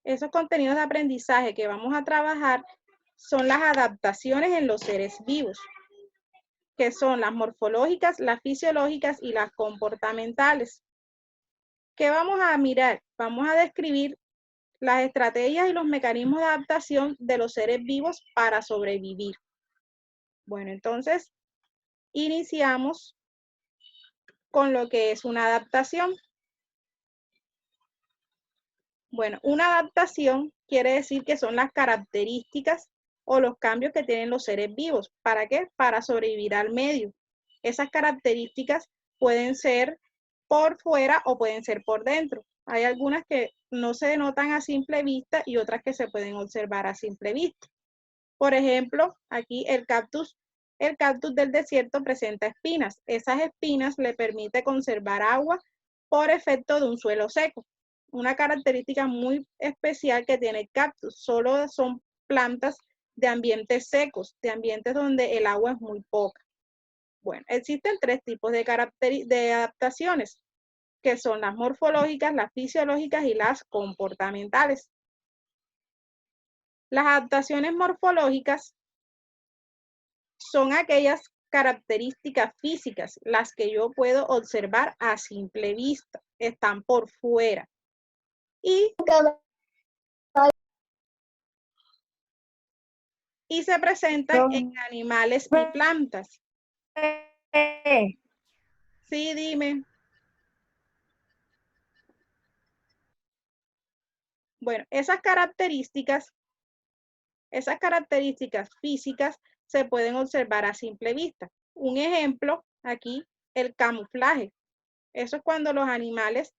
esos contenidos de aprendizaje que vamos a trabajar son las adaptaciones en los seres vivos, que son las morfológicas, las fisiológicas y las comportamentales. ¿Qué vamos a mirar? Vamos a describir las estrategias y los mecanismos de adaptación de los seres vivos para sobrevivir. Bueno, entonces, iniciamos con lo que es una adaptación. Bueno, una adaptación quiere decir que son las características o los cambios que tienen los seres vivos. ¿Para qué? Para sobrevivir al medio. Esas características pueden ser por fuera o pueden ser por dentro. Hay algunas que no se denotan a simple vista y otras que se pueden observar a simple vista. Por ejemplo, aquí el cactus del desierto presenta espinas. Esas espinas le permiten conservar agua por efecto de un suelo seco. Una característica muy especial que tiene el cactus, solo son plantas de ambientes secos, de ambientes donde el agua es muy poca. Bueno, existen tres tipos de adaptaciones, que son las morfológicas, las fisiológicas y las comportamentales. Las adaptaciones morfológicas son aquellas características físicas, las que yo puedo observar a simple vista, están por fuera. Y se presentan en animales y plantas. Sí, dime. Bueno, esas características físicas se pueden observar a simple vista. Un ejemplo aquí, el camuflaje. Eso es cuando los animales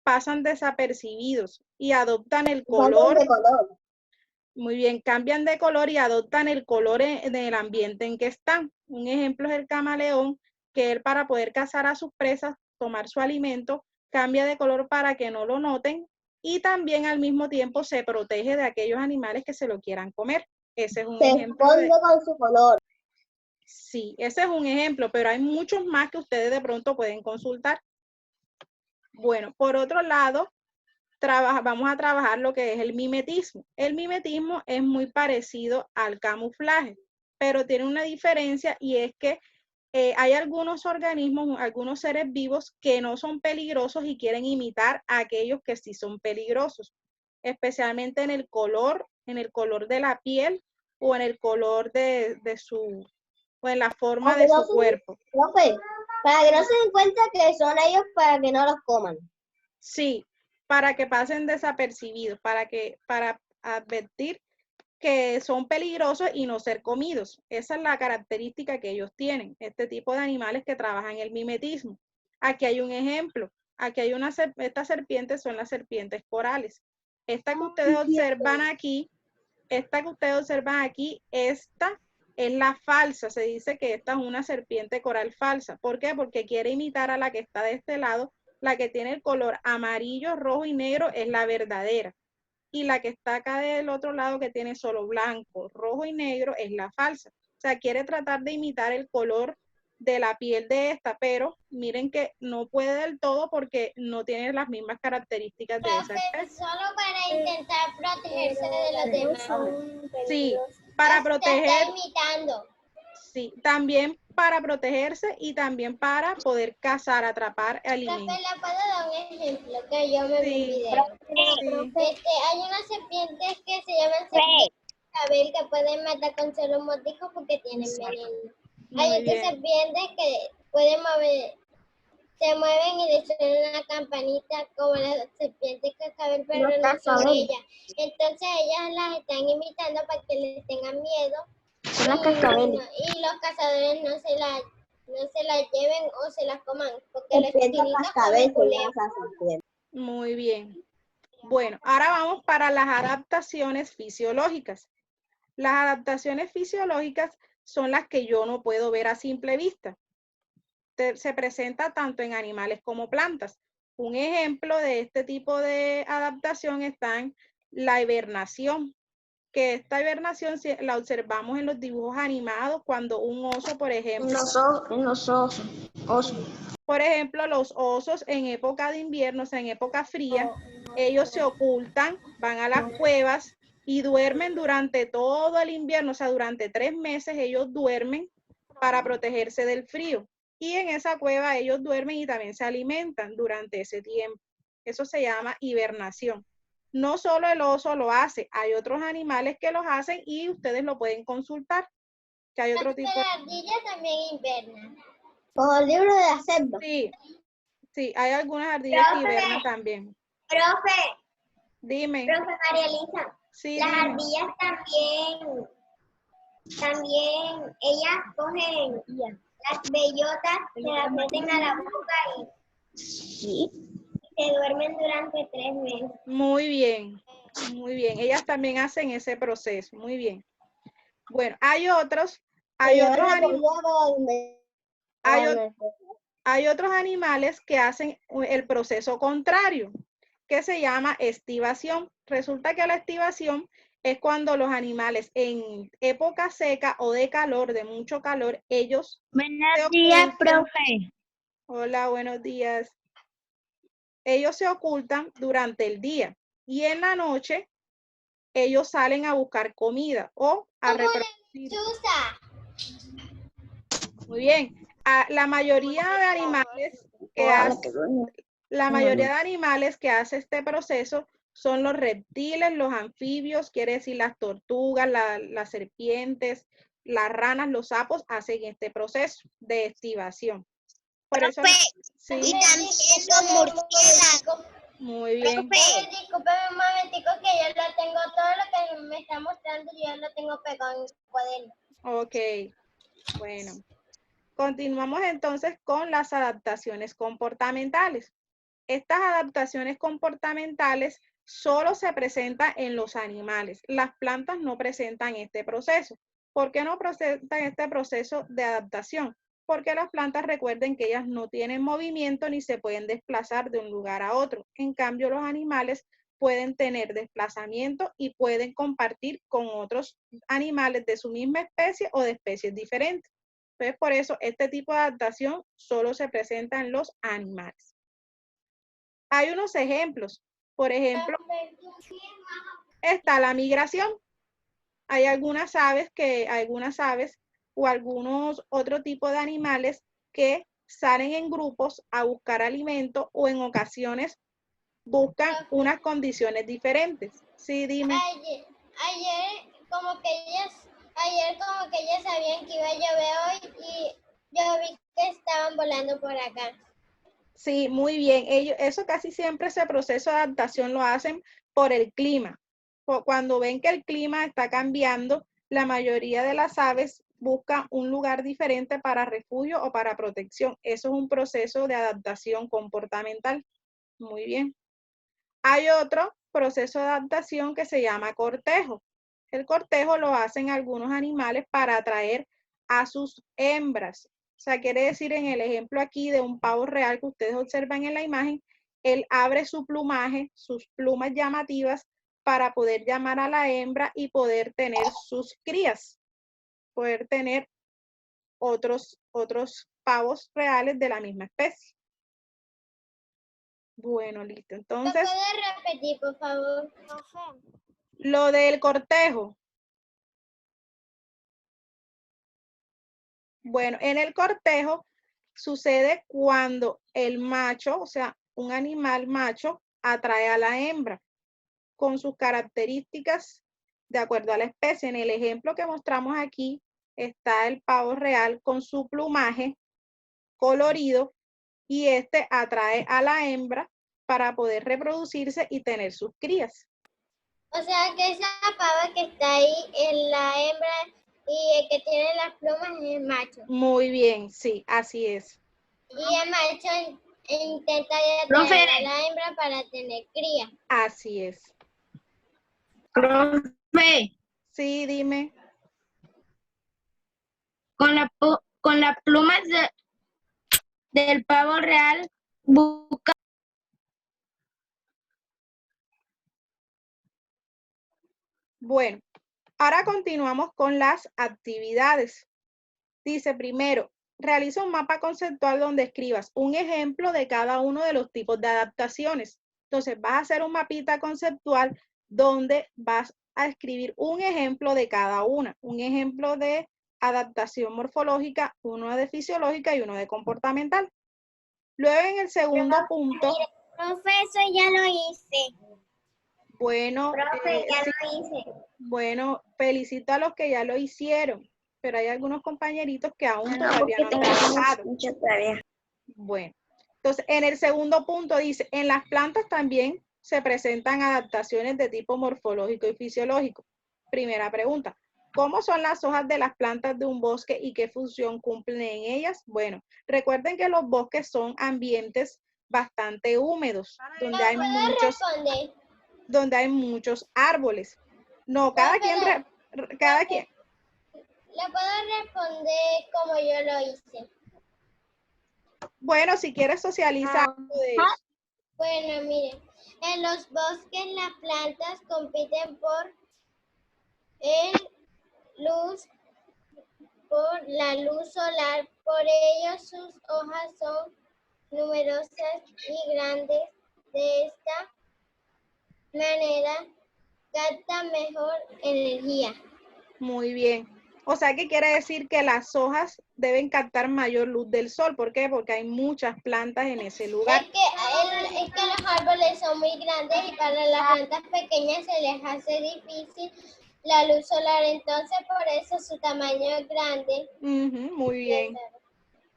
pasan desapercibidos y adoptan el color. Muy bien, cambian de color y adoptan el color en el ambiente en que están. Un ejemplo es el camaleón, que él para poder cazar a sus presas, tomar su alimento, cambia de color para que no lo noten y también al mismo tiempo se protege de aquellos animales que se lo quieran comer. Ese es un ejemplo. Se esconde con su color. Sí, ese es un ejemplo, pero hay muchos más que ustedes de pronto pueden consultar. Bueno, por otro lado, vamos a trabajar lo que es el mimetismo. El mimetismo es muy parecido al camuflaje, pero tiene una diferencia y es que hay algunos organismos, algunos seres vivos que no son peligrosos y quieren imitar a aquellos que sí son peligrosos, especialmente en el color de la piel o en el color o en la forma de su cuerpo. Profe, para que no se den cuenta que son ellos para que no los coman. Sí, para que pasen desapercibidos, para advertir que son peligrosos y no ser comidos. Esa es la característica que ellos tienen, este tipo de animales que trabajan el mimetismo. Aquí hay un ejemplo. Aquí hay estas serpientes son las serpientes corales. Esta que ustedes observan aquí, esta es la falsa. Se dice que esta es una serpiente coral falsa. ¿Por qué? Porque quiere imitar a la que está de este lado. La que tiene el color amarillo, rojo y negro es la verdadera. Y la que está acá del otro lado que tiene solo blanco, rojo y negro es la falsa. O sea, quiere tratar de imitar el color de la piel de esta, pero miren que no puede del todo porque no tiene las mismas características de esa especie. Solo para intentar protegerse de los demás. Sí, para proteger. Está imitando. Sí, también para protegerse y también para poder cazar, atrapar alimentos. Profe, ¿le puedo dar un ejemplo? Que yo me vi un video. Sí. Hay unas serpientes que se llaman serpientes de cascabel que pueden matar con solo un mordisco porque tienen veneno. Hay otras serpientes que pueden mover, se mueven y le suenan una campanita como las serpientes cascabel, pero no son ellas. Entonces ellas las están imitando para que les tengan miedo. Son las cascabeles. Y los cazadores no se las lleven o se las coman, porque les cascabel. Muy bien. Bueno, ahora vamos para las adaptaciones fisiológicas. Las adaptaciones fisiológicas son las que yo no puedo ver a simple vista. Se presenta tanto en animales como plantas. Un ejemplo de este tipo de adaptación está en la hibernación, que esta hibernación la observamos en los dibujos animados cuando un oso, por ejemplo. En los osos. Por ejemplo, los osos en época de invierno, o sea, en época fría, ellos se ocultan, van a las cuevas y duermen durante todo el invierno, o sea, durante 3 meses ellos duermen para protegerse del frío. Y en esa cueva ellos duermen y también se alimentan durante ese tiempo. Eso se llama hibernación. No solo el oso lo hace, hay otros animales que los hacen y ustedes lo pueden consultar, que hay otro tipo de... La ardilla también inverna. Como el libro de la selva. Sí, sí, hay algunas ardillas que hibernan también. Profe, Dime. profe María Elisa. Sí, Las dime. ardillas también, ellas cogen las bellotas, se las meten a la boca y se duermen durante 3 meses. Muy bien, muy bien. Ellas también hacen ese proceso, muy bien. Bueno, hay otros animales que hacen el proceso contrario, que se llama estivación. Resulta que la estivación es cuando los animales en época seca o de calor, de mucho calor, ellos... Buenos días, profe. Hola, buenos días. Ellos se ocultan durante el día y en la noche ellos salen a buscar comida o a reproducir. Muy bien. La mayoría de animales que hace este proceso son los reptiles, los anfibios, quiere decir las tortugas, las serpientes, las ranas, los sapos hacen este proceso de estivación. Por eso, sí. Y también los murciélagos. Muy bien. Discúlpeme un momentico que yo lo tengo, todo lo que me está mostrando, yo lo tengo pegado en el cuaderno. Ok, bueno. Continuamos entonces con las adaptaciones comportamentales. Estas adaptaciones comportamentales solo se presentan en los animales. Las plantas no presentan este proceso. ¿Por qué no presentan este proceso de adaptación? Porque las plantas, recuerden que ellas no tienen movimiento ni se pueden desplazar de un lugar a otro. En cambio, los animales pueden tener desplazamiento y pueden compartir con otros animales de su misma especie o de especies diferentes. Entonces, por eso, este tipo de adaptación solo se presenta en los animales. Hay unos ejemplos. Por ejemplo, está la migración. Hay algunas aves o algunos otro tipo de animales que salen en grupos a buscar alimento o en ocasiones buscan unas condiciones diferentes. Sí, dime. Ayer como que ellas sabían que iba a llover hoy y yo vi que estaban volando por acá. Sí, muy bien. Eso casi siempre, ese proceso de adaptación lo hacen por el clima. Cuando ven que el clima está cambiando, la mayoría de las aves buscan un lugar diferente para refugio o para protección. Eso es un proceso de adaptación comportamental. Muy bien. Hay otro proceso de adaptación que se llama cortejo. El cortejo lo hacen algunos animales para atraer a sus hembras. O sea, quiere decir en el ejemplo aquí de un pavo real que ustedes observan en la imagen, él abre su plumaje, sus plumas llamativas, para poder llamar a la hembra y poder tener sus crías, poder tener otros pavos reales de la misma especie. Bueno, listo. Entonces, ¿Me puedes repetir, por favor? lo del cortejo. Bueno, en el cortejo sucede cuando el macho, o sea, un animal macho, atrae a la hembra con sus características de acuerdo a la especie. En el ejemplo que mostramos aquí está el pavo real con su plumaje colorido y este atrae a la hembra para poder reproducirse y tener sus crías. O sea que esa pava que está ahí es la hembra y el que tiene las plumas es el macho. Muy bien, sí, así es. Y el macho intenta atraer a la hembra para tener cría. Así es. Profe, Sí, dime. con las plumas del pavo real busca. Bueno, ahora continuamos con las actividades. Dice primero, realiza un mapa conceptual donde escribas un ejemplo de cada uno de los tipos de adaptaciones. Entonces, vas a hacer un mapita conceptual donde vas a escribir un ejemplo de cada una. Un ejemplo de adaptación morfológica, uno de fisiológica y uno de comportamental. Luego, en el segundo punto... Profe, eso ya lo hice. Bueno, Profe, ya sí, lo hice. bueno, felicito a los que ya lo hicieron, pero hay algunos compañeritos que aún todavía no han trabajado. Mucha tarea. Bueno, entonces en el segundo punto dice, en las plantas también se presentan adaptaciones de tipo morfológico y fisiológico. Primera pregunta, ¿cómo son las hojas de las plantas de un bosque y qué función cumplen en ellas? Bueno, recuerden que los bosques son ambientes bastante húmedos, donde hay muchos árboles. No, cada quien. Le puedo responder como yo lo hice. Bueno, si quieres socializar de eso. Bueno, miren, en los bosques las plantas compiten por la luz solar, por ello sus hojas son numerosas y grandes. De esta manera captan mejor energía. Muy bien. O sea, ¿qué quiere decir? Que las hojas deben captar mayor luz del sol. ¿Por qué? Porque hay muchas plantas en ese lugar. Es que los árboles son muy grandes y para las plantas pequeñas se les hace difícil la luz solar, entonces por eso su tamaño es grande. Muy bien.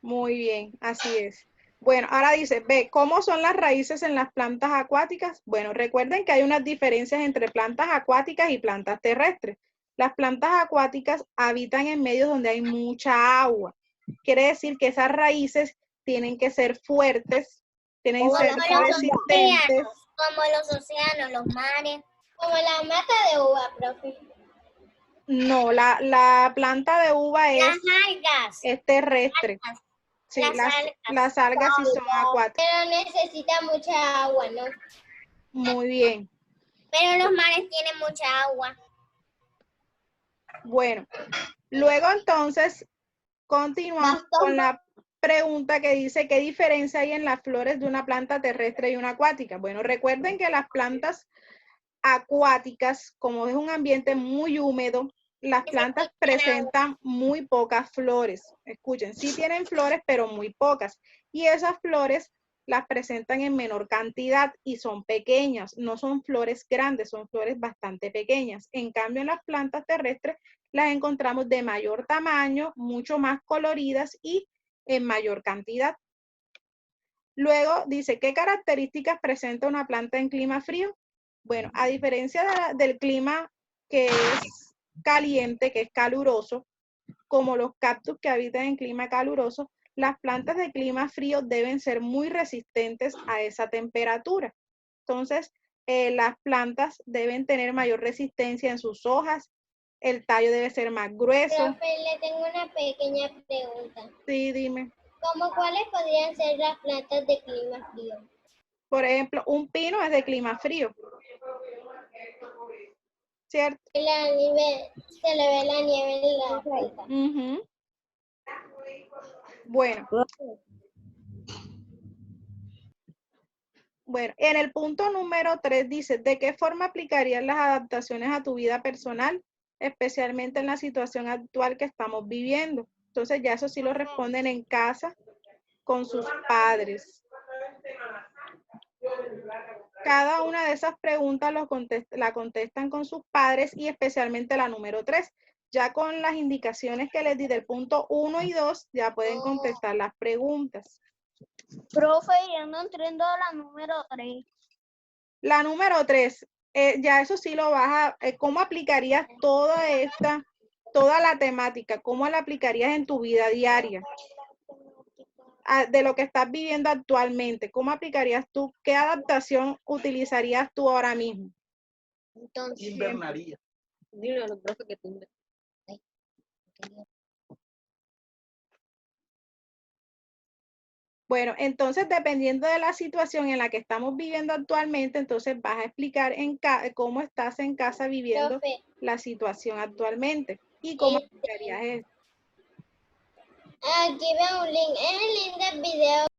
Muy bien, así es. Bueno, ahora dice, ve, ¿cómo son las raíces en las plantas acuáticas? Bueno, recuerden que hay unas diferencias entre plantas acuáticas y plantas terrestres. Las plantas acuáticas habitan en medios donde hay mucha agua. Quiere decir que esas raíces tienen que ser fuertes, tienen que ser resistentes. Como los océanos, los mares. Como la mata de uva, profe. No, la planta de uva es terrestre. Sí, las algas sí son acuáticas. Pero necesita mucha agua, ¿no? Muy bien. Pero los mares tienen mucha agua. Bueno, luego entonces continuamos con la pregunta que dice, ¿qué diferencia hay en las flores de una planta terrestre y una acuática? Bueno, recuerden que las plantas acuáticas, como es un ambiente muy húmedo, las plantas presentan muy pocas flores. Escuchen, sí tienen flores, pero muy pocas. Y esas flores las presentan en menor cantidad y son pequeñas. No son flores grandes, son flores bastante pequeñas. En cambio, en las plantas terrestres las encontramos de mayor tamaño, mucho más coloridas y en mayor cantidad. Luego dice, ¿qué características presenta una planta en clima frío? Bueno, a diferencia del clima que es caliente, que es caluroso, como los cactus que habitan en clima caluroso, las plantas de clima frío deben ser muy resistentes a esa temperatura. Entonces, las plantas deben tener mayor resistencia en sus hojas, el tallo debe ser más grueso. Profe, le tengo una pequeña pregunta. Sí, dime. ¿Cómo cuáles podrían ser las plantas de clima frío? Por ejemplo, un pino es de clima frío. ¿Cierto? Se le ve la nieve en la fruta. Bueno, en el punto número 3 dice, ¿de qué forma aplicarías las adaptaciones a tu vida personal, especialmente en la situación actual que estamos viviendo? Entonces ya eso sí lo responden en casa con sus padres. Cada una de esas preguntas la contestan con sus padres y especialmente la número 3. Ya con las indicaciones que les di del punto 1 y 2, ya pueden contestar las preguntas. Profe, yo no entiendo la número 3. La número 3, ya eso sí lo vas a, ¿cómo aplicarías toda la temática? ¿Cómo la aplicarías en tu vida diaria? De lo que estás viviendo actualmente, ¿cómo aplicarías tú? ¿Qué adaptación utilizarías tú ahora mismo? Entonces, invernaría. Dile a los profes que tú. Bueno, entonces dependiendo de la situación en la que estamos viviendo actualmente, entonces vas a explicar cómo estás en casa viviendo la situación actualmente y cómo aplicarías eso. Aquí veo un link. Es el link del video